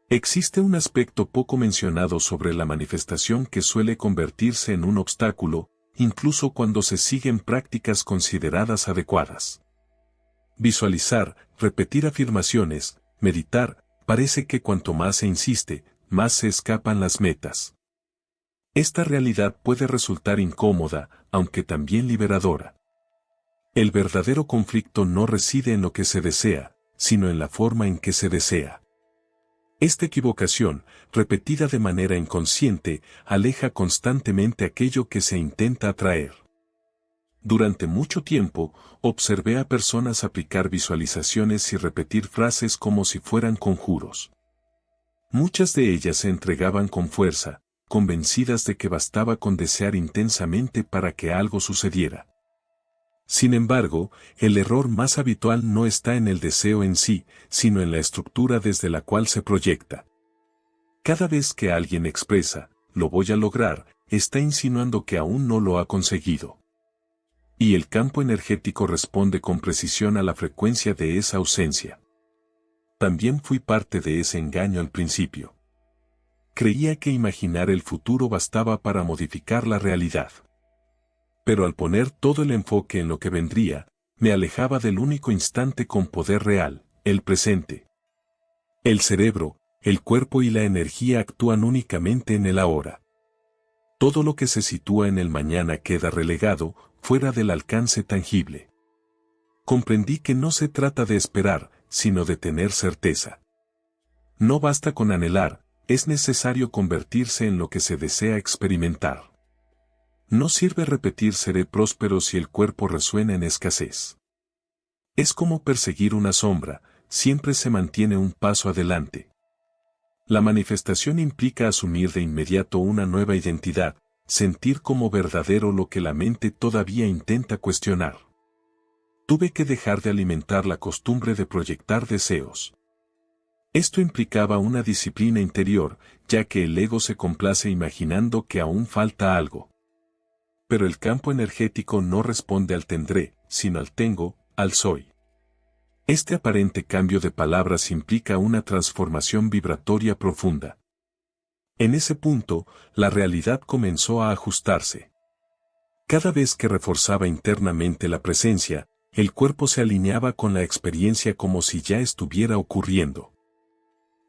Existe un aspecto poco mencionado sobre la manifestación que suele convertirse en un obstáculo, incluso cuando se siguen prácticas consideradas adecuadas. Visualizar, repetir afirmaciones, meditar, parece que cuanto más se insiste, más se escapan las metas. Esta realidad puede resultar incómoda, aunque también liberadora. El verdadero conflicto no reside en lo que se desea, sino en la forma en que se desea. Esta equivocación, repetida de manera inconsciente, aleja constantemente aquello que se intenta atraer. Durante mucho tiempo, observé a personas aplicar visualizaciones y repetir frases como si fueran conjuros. Muchas de ellas se entregaban con fuerza, convencidas de que bastaba con desear intensamente para que algo sucediera. Sin embargo, el error más habitual no está en el deseo en sí, sino en la estructura desde la cual se proyecta. Cada vez que alguien expresa, "lo voy a lograr", está insinuando que aún no lo ha conseguido. Y el campo energético responde con precisión a la frecuencia de esa ausencia. También fui parte de ese engaño al principio. Creía que imaginar el futuro bastaba para modificar la realidad. Pero al poner todo el enfoque en lo que vendría, me alejaba del único instante con poder real, el presente. El cerebro, el cuerpo y la energía actúan únicamente en el ahora. Todo lo que se sitúa en el mañana queda relegado, fuera del alcance tangible. Comprendí que no se trata de esperar, sino de tener certeza. No basta con anhelar, es necesario convertirse en lo que se desea experimentar. No sirve repetir "seré próspero" si el cuerpo resuena en escasez. Es como perseguir una sombra, siempre se mantiene un paso adelante. La manifestación implica asumir de inmediato una nueva identidad, sentir como verdadero lo que la mente todavía intenta cuestionar. Tuve que dejar de alimentar la costumbre de proyectar deseos. Esto implicaba una disciplina interior, ya que el ego se complace imaginando que aún falta algo. Pero el campo energético no responde al tendré, sino al tengo, al soy. Este aparente cambio de palabras implica una transformación vibratoria profunda. En ese punto, la realidad comenzó a ajustarse. Cada vez que reforzaba internamente la presencia, el cuerpo se alineaba con la experiencia como si ya estuviera ocurriendo.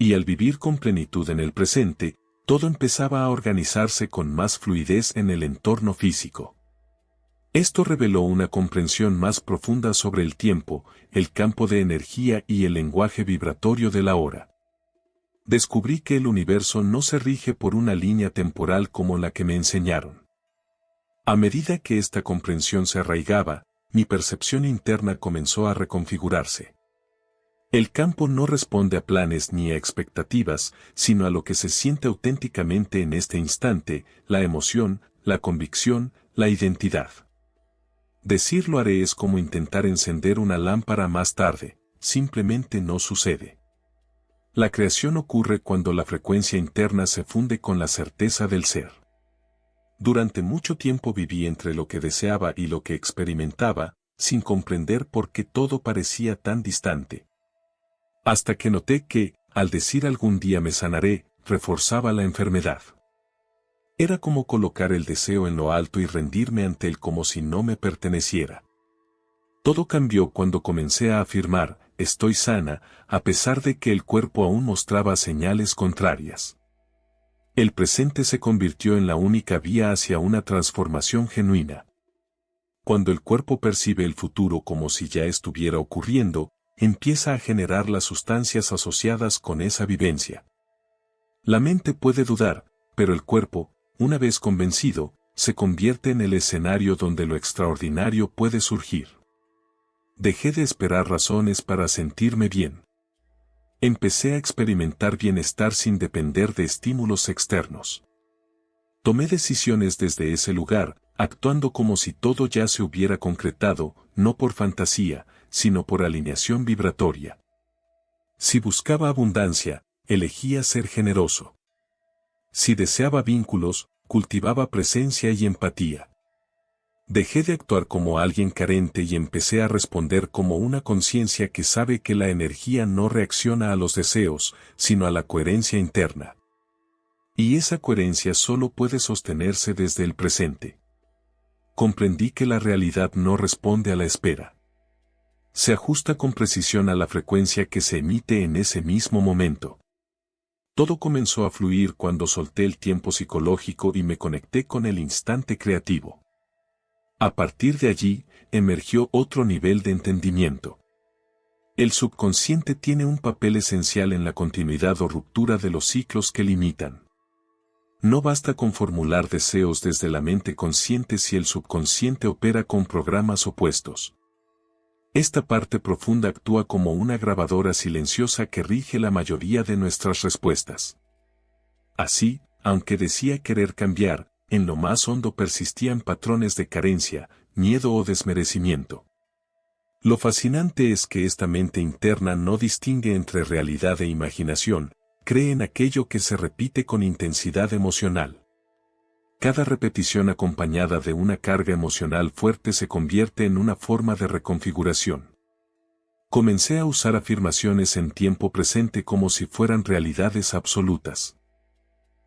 Y al vivir con plenitud en el presente, todo empezaba a organizarse con más fluidez en el entorno físico. Esto reveló una comprensión más profunda sobre el tiempo, el campo de energía y el lenguaje vibratorio de la hora. Descubrí que el universo no se rige por una línea temporal como la que me enseñaron. A medida que esta comprensión se arraigaba, mi percepción interna comenzó a reconfigurarse. El campo no responde a planes ni a expectativas, sino a lo que se siente auténticamente en este instante, la emoción, la convicción, la identidad. Decir "lo haré" es como intentar encender una lámpara más tarde, simplemente no sucede. La creación ocurre cuando la frecuencia interna se funde con la certeza del ser. Durante mucho tiempo viví entre lo que deseaba y lo que experimentaba, sin comprender por qué todo parecía tan distante. Hasta que noté que, al decir "algún día me sanaré", reforzaba la enfermedad. Era como colocar el deseo en lo alto y rendirme ante él como si no me perteneciera. Todo cambió cuando comencé a afirmar "estoy sana", a pesar de que el cuerpo aún mostraba señales contrarias. El presente se convirtió en la única vía hacia una transformación genuina. Cuando el cuerpo percibe el futuro como si ya estuviera ocurriendo, empieza a generar las sustancias asociadas con esa vivencia. La mente puede dudar, pero el cuerpo, una vez convencido, se convierte en el escenario donde lo extraordinario puede surgir. Dejé de esperar razones para sentirme bien. Empecé a experimentar bienestar sin depender de estímulos externos. Tomé decisiones desde ese lugar, actuando como si todo ya se hubiera concretado, no por fantasía, sino por alineación vibratoria. Si buscaba abundancia, elegía ser generoso. Si deseaba vínculos, cultivaba presencia y empatía. Dejé de actuar como alguien carente y empecé a responder como una conciencia que sabe que la energía no reacciona a los deseos, sino a la coherencia interna. Y esa coherencia solo puede sostenerse desde el presente. Comprendí que la realidad no responde a la espera. Se ajusta con precisión a la frecuencia que se emite en ese mismo momento. Todo comenzó a fluir cuando solté el tiempo psicológico y me conecté con el instante creativo. A partir de allí, emergió otro nivel de entendimiento. El subconsciente tiene un papel esencial en la continuidad o ruptura de los ciclos que limitan. No basta con formular deseos desde la mente consciente si el subconsciente opera con programas opuestos. Esta parte profunda actúa como una grabadora silenciosa que rige la mayoría de nuestras respuestas. Así, aunque decía querer cambiar, en lo más hondo persistían patrones de carencia, miedo o desmerecimiento. Lo fascinante es que esta mente interna no distingue entre realidad e imaginación, cree en aquello que se repite con intensidad emocional. Cada repetición acompañada de una carga emocional fuerte se convierte en una forma de reconfiguración. Comencé a usar afirmaciones en tiempo presente como si fueran realidades absolutas.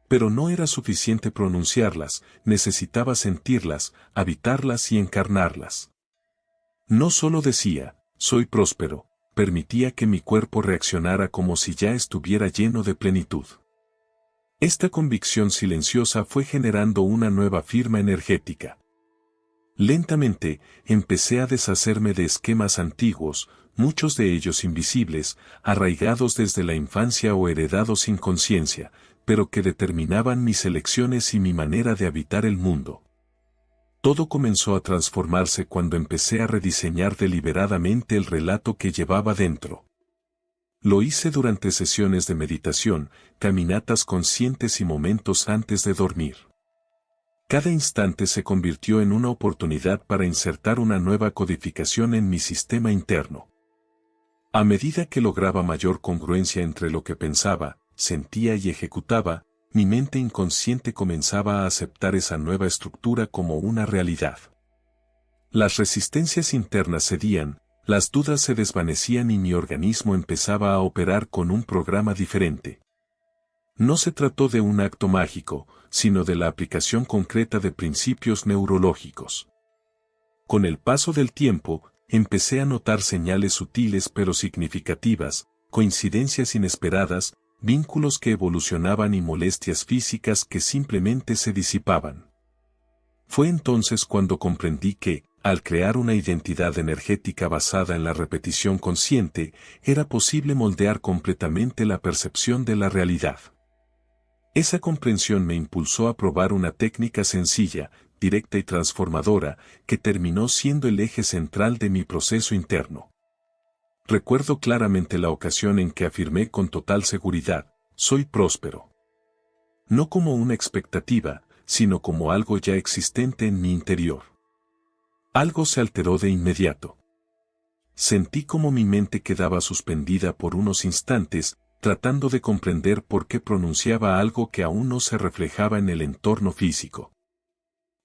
Pero no era suficiente pronunciarlas, necesitaba sentirlas, habitarlas y encarnarlas. No solo decía, soy próspero, permitía que mi cuerpo reaccionara como si ya estuviera lleno de plenitud. Esta convicción silenciosa fue generando una nueva firma energética. Lentamente, empecé a deshacerme de esquemas antiguos, muchos de ellos invisibles, arraigados desde la infancia o heredados sin conciencia, pero que determinaban mis elecciones y mi manera de habitar el mundo. Todo comenzó a transformarse cuando empecé a rediseñar deliberadamente el relato que llevaba dentro. Lo hice durante sesiones de meditación, caminatas conscientes y momentos antes de dormir. Cada instante se convirtió en una oportunidad para insertar una nueva codificación en mi sistema interno. A medida que lograba mayor congruencia entre lo que pensaba, sentía y ejecutaba, mi mente inconsciente comenzaba a aceptar esa nueva estructura como una realidad. Las resistencias internas cedían, las dudas se desvanecían y mi organismo empezaba a operar con un programa diferente. No se trató de un acto mágico, sino de la aplicación concreta de principios neurológicos. Con el paso del tiempo, empecé a notar señales sutiles pero significativas, coincidencias inesperadas, vínculos que evolucionaban y molestias físicas que simplemente se disipaban. Fue entonces cuando comprendí que, al crear una identidad energética basada en la repetición consciente, era posible moldear completamente la percepción de la realidad. Esa comprensión me impulsó a probar una técnica sencilla, directa y transformadora, que terminó siendo el eje central de mi proceso interno. Recuerdo claramente la ocasión en que afirmé con total seguridad, soy próspero. No como una expectativa, sino como algo ya existente en mi interior. Algo se alteró de inmediato. Sentí como mi mente quedaba suspendida por unos instantes, tratando de comprender por qué pronunciaba algo que aún no se reflejaba en el entorno físico.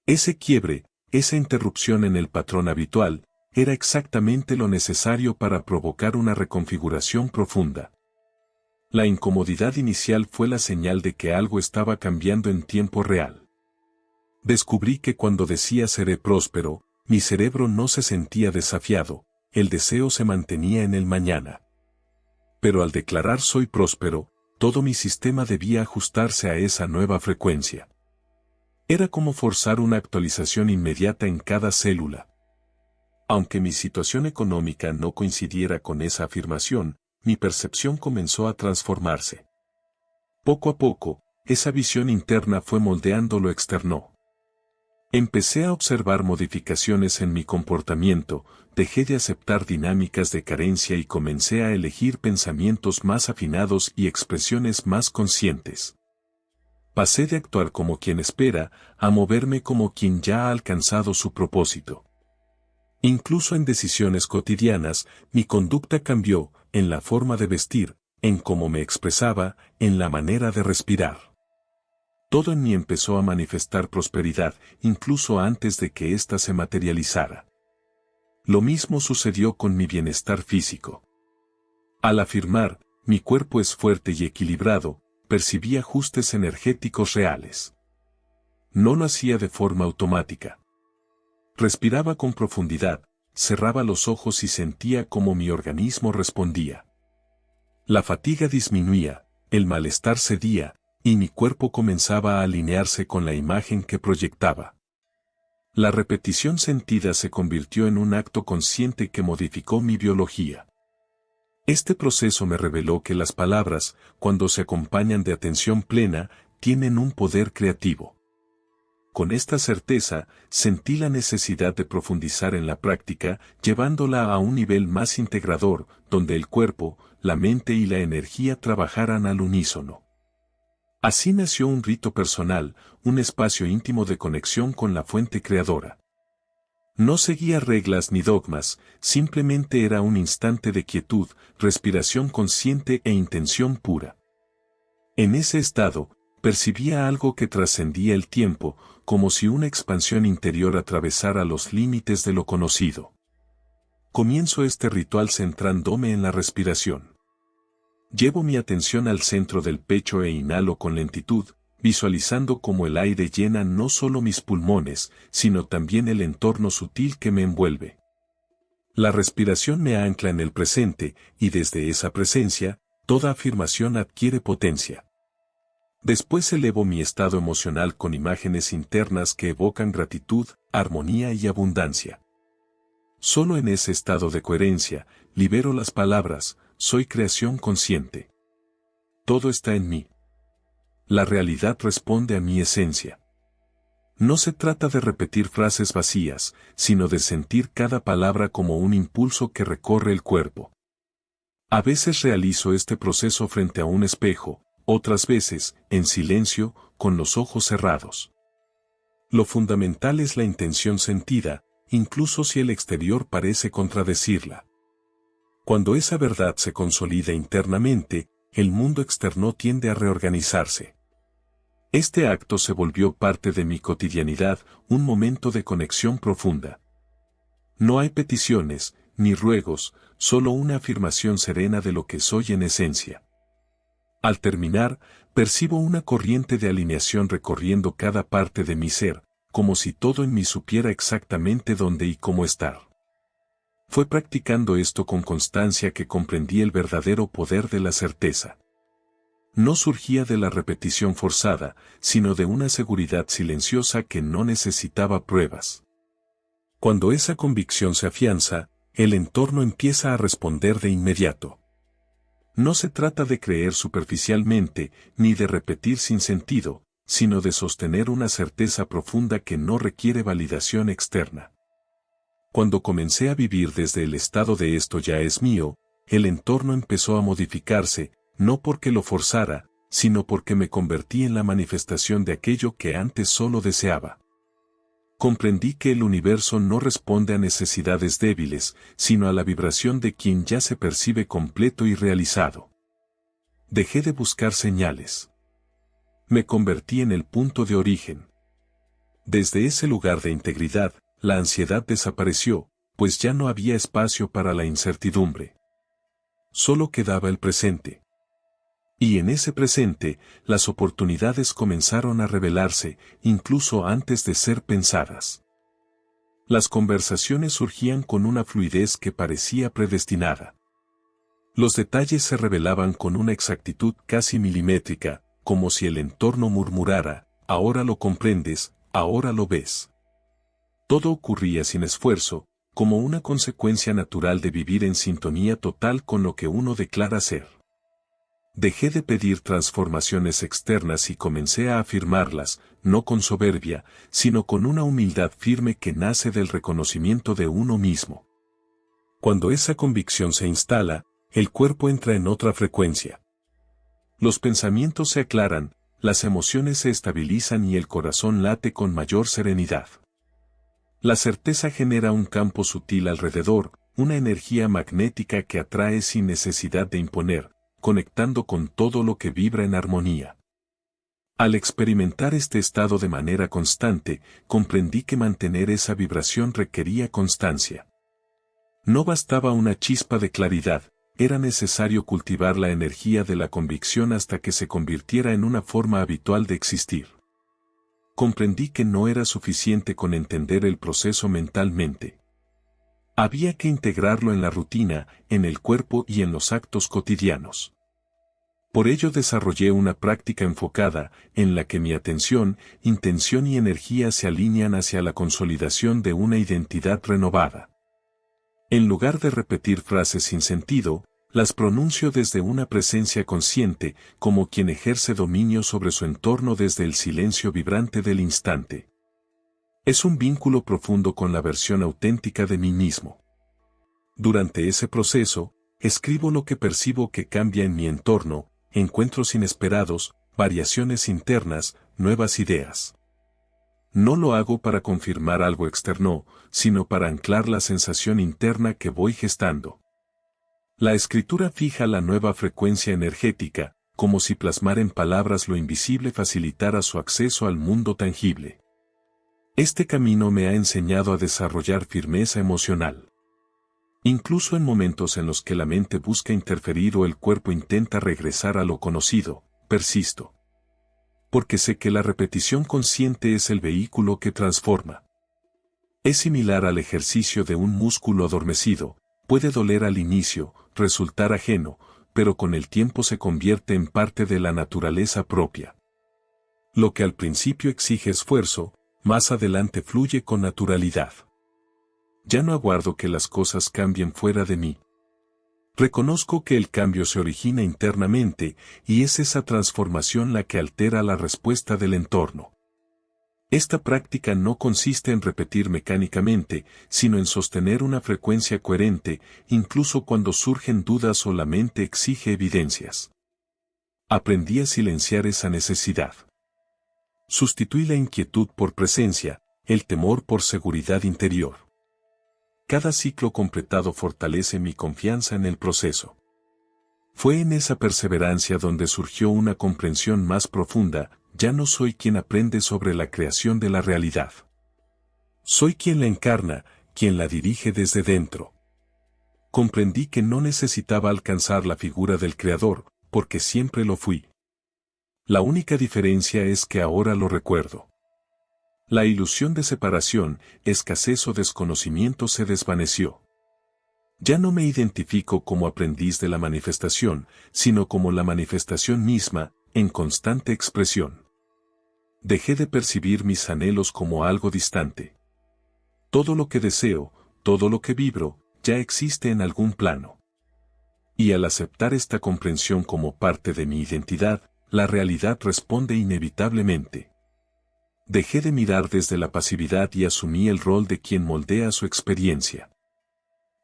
Ese quiebre, esa interrupción en el patrón habitual, era exactamente lo necesario para provocar una reconfiguración profunda. La incomodidad inicial fue la señal de que algo estaba cambiando en tiempo real. Descubrí que cuando decía seré próspero, mi cerebro no se sentía desafiado, el deseo se mantenía en el mañana. Pero al declarar soy próspero, todo mi sistema debía ajustarse a esa nueva frecuencia. Era como forzar una actualización inmediata en cada célula. Aunque mi situación económica no coincidiera con esa afirmación, mi percepción comenzó a transformarse. Poco a poco, esa visión interna fue moldeando lo externo. Empecé a observar modificaciones en mi comportamiento, dejé de aceptar dinámicas de carencia y comencé a elegir pensamientos más afinados y expresiones más conscientes. Pasé de actuar como quien espera, a moverme como quien ya ha alcanzado su propósito. Incluso en decisiones cotidianas, mi conducta cambió, en la forma de vestir, en cómo me expresaba, en la manera de respirar. Todo en mí empezó a manifestar prosperidad, incluso antes de que ésta se materializara. Lo mismo sucedió con mi bienestar físico. Al afirmar, mi cuerpo es fuerte y equilibrado, percibí ajustes energéticos reales. No lo hacía de forma automática. Respiraba con profundidad, cerraba los ojos y sentía cómo mi organismo respondía. La fatiga disminuía, el malestar cedía, y mi cuerpo comenzaba a alinearse con la imagen que proyectaba. La repetición sentida se convirtió en un acto consciente que modificó mi biología. Este proceso me reveló que las palabras, cuando se acompañan de atención plena, tienen un poder creativo. Con esta certeza, sentí la necesidad de profundizar en la práctica, llevándola a un nivel más integrador, donde el cuerpo, la mente y la energía trabajaran al unísono. Así nació un rito personal, un espacio íntimo de conexión con la fuente creadora. No seguía reglas ni dogmas, simplemente era un instante de quietud, respiración consciente e intención pura. En ese estado, percibía algo que trascendía el tiempo, como si una expansión interior atravesara los límites de lo conocido. Comienzo este ritual centrándome en la respiración. Llevo mi atención al centro del pecho e inhalo con lentitud, visualizando cómo el aire llena no solo mis pulmones, sino también el entorno sutil que me envuelve. La respiración me ancla en el presente, y desde esa presencia, toda afirmación adquiere potencia. Después elevo mi estado emocional con imágenes internas que evocan gratitud, armonía y abundancia. Solo en ese estado de coherencia, libero las palabras, soy creación consciente. Todo está en mí. La realidad responde a mi esencia. No se trata de repetir frases vacías, sino de sentir cada palabra como un impulso que recorre el cuerpo. A veces realizo este proceso frente a un espejo, otras veces, en silencio, con los ojos cerrados. Lo fundamental es la intención sentida, incluso si el exterior parece contradecirla. Cuando esa verdad se consolida internamente, el mundo externo tiende a reorganizarse. Este acto se volvió parte de mi cotidianidad, un momento de conexión profunda. No hay peticiones, ni ruegos, solo una afirmación serena de lo que soy en esencia. Al terminar, percibo una corriente de alineación recorriendo cada parte de mi ser, como si todo en mí supiera exactamente dónde y cómo estar. Fue practicando esto con constancia que comprendí el verdadero poder de la certeza. No surgía de la repetición forzada, sino de una seguridad silenciosa que no necesitaba pruebas. Cuando esa convicción se afianza, el entorno empieza a responder de inmediato. No se trata de creer superficialmente, ni de repetir sin sentido, sino de sostener una certeza profunda que no requiere validación externa. Cuando comencé a vivir desde el estado de esto ya es mío, el entorno empezó a modificarse, no porque lo forzara, sino porque me convertí en la manifestación de aquello que antes solo deseaba. Comprendí que el universo no responde a necesidades débiles, sino a la vibración de quien ya se percibe completo y realizado. Dejé de buscar señales. Me convertí en el punto de origen. Desde ese lugar de integridad, la ansiedad desapareció, pues ya no había espacio para la incertidumbre. Solo quedaba el presente. Y en ese presente, las oportunidades comenzaron a revelarse, incluso antes de ser pensadas. Las conversaciones surgían con una fluidez que parecía predestinada. Los detalles se revelaban con una exactitud casi milimétrica, como si el entorno murmurara, ahora lo comprendes, ahora lo ves. Todo ocurría sin esfuerzo, como una consecuencia natural de vivir en sintonía total con lo que uno declara ser. Dejé de pedir transformaciones externas y comencé a afirmarlas, no con soberbia, sino con una humildad firme que nace del reconocimiento de uno mismo. Cuando esa convicción se instala, el cuerpo entra en otra frecuencia. Los pensamientos se aclaran, las emociones se estabilizan y el corazón late con mayor serenidad. La certeza genera un campo sutil alrededor, una energía magnética que atrae sin necesidad de imponer, conectando con todo lo que vibra en armonía. Al experimentar este estado de manera constante, comprendí que mantener esa vibración requería constancia. No bastaba una chispa de claridad, era necesario cultivar la energía de la convicción hasta que se convirtiera en una forma habitual de existir. Comprendí que no era suficiente con entender el proceso mentalmente. Había que integrarlo en la rutina, en el cuerpo y en los actos cotidianos. Por ello desarrollé una práctica enfocada, en la que mi atención, intención y energía se alinean hacia la consolidación de una identidad renovada. En lugar de repetir frases sin sentido, las pronuncio desde una presencia consciente, como quien ejerce dominio sobre su entorno desde el silencio vibrante del instante. Es un vínculo profundo con la versión auténtica de mí mismo. Durante ese proceso, escribo lo que percibo que cambia en mi entorno, encuentros inesperados, variaciones internas, nuevas ideas. No lo hago para confirmar algo externo, sino para anclar la sensación interna que voy gestando. La escritura fija la nueva frecuencia energética, como si plasmar en palabras lo invisible facilitara su acceso al mundo tangible. Este camino me ha enseñado a desarrollar firmeza emocional. Incluso en momentos en los que la mente busca interferir o el cuerpo intenta regresar a lo conocido, persisto. Porque sé que la repetición consciente es el vehículo que transforma. Es similar al ejercicio de un músculo adormecido, puede doler al inicio, resultar ajeno, pero con el tiempo se convierte en parte de la naturaleza propia. Lo que al principio exige esfuerzo, más adelante fluye con naturalidad. Ya no aguardo que las cosas cambien fuera de mí. Reconozco que el cambio se origina internamente, y es esa transformación la que altera la respuesta del entorno. Esta práctica no consiste en repetir mecánicamente, sino en sostener una frecuencia coherente, incluso cuando surgen dudas o la mente exige evidencias. Aprendí a silenciar esa necesidad. Sustituí la inquietud por presencia, el temor por seguridad interior. Cada ciclo completado fortalece mi confianza en el proceso. Fue en esa perseverancia donde surgió una comprensión más profunda: ya no soy quien aprende sobre la creación de la realidad. Soy quien la encarna, quien la dirige desde dentro. Comprendí que no necesitaba alcanzar la figura del Creador, porque siempre lo fui. La única diferencia es que ahora lo recuerdo. La ilusión de separación, escasez o desconocimiento se desvaneció. Ya no me identifico como aprendiz de la manifestación, sino como la manifestación misma, en constante expresión. Dejé de percibir mis anhelos como algo distante. Todo lo que deseo, todo lo que vibro, ya existe en algún plano. Y al aceptar esta comprensión como parte de mi identidad, la realidad responde inevitablemente. Dejé de mirar desde la pasividad y asumí el rol de quien moldea su experiencia.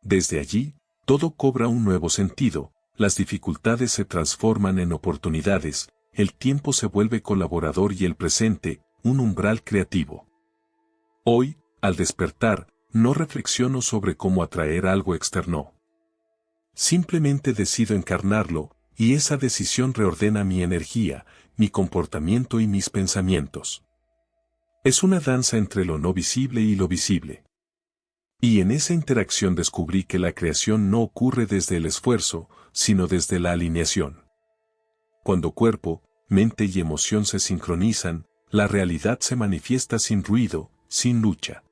Desde allí, todo cobra un nuevo sentido, las dificultades se transforman en oportunidades, el tiempo se vuelve colaborador y el presente, un umbral creativo. Hoy, al despertar, no reflexiono sobre cómo atraer algo externo. Simplemente decido encarnarlo, y esa decisión reordena mi energía, mi comportamiento y mis pensamientos. Es una danza entre lo no visible y lo visible. Y en esa interacción descubrí que la creación no ocurre desde el esfuerzo, sino desde la alineación. Cuando cuerpo, mente y emoción se sincronizan, la realidad se manifiesta sin ruido, sin lucha.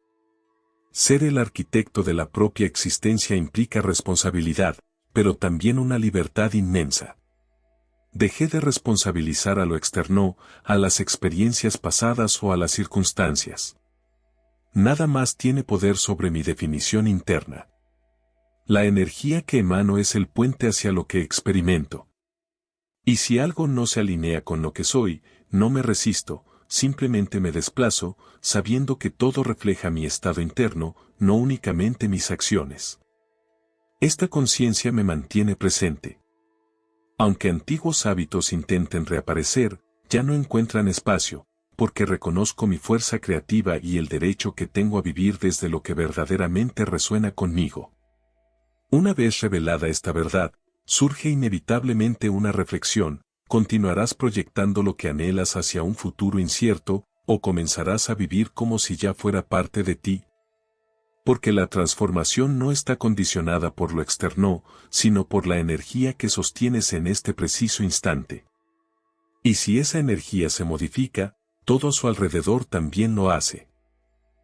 Ser el arquitecto de la propia existencia implica responsabilidad, pero también una libertad inmensa. Dejé de responsabilizar a lo externo, a las experiencias pasadas o a las circunstancias. Nada más tiene poder sobre mi definición interna. La energía que emano es el puente hacia lo que experimento. Y si algo no se alinea con lo que soy, no me resisto, simplemente me desplazo, sabiendo que todo refleja mi estado interno, no únicamente mis acciones. Esta conciencia me mantiene presente. Aunque antiguos hábitos intenten reaparecer, ya no encuentran espacio, porque reconozco mi fuerza creativa y el derecho que tengo a vivir desde lo que verdaderamente resuena conmigo. Una vez revelada esta verdad, surge inevitablemente una reflexión: continuarás proyectando lo que anhelas hacia un futuro incierto, o comenzarás a vivir como si ya fuera parte de ti. Porque la transformación no está condicionada por lo externo, sino por la energía que sostienes en este preciso instante. Y si esa energía se modifica, todo a su alrededor también lo hace.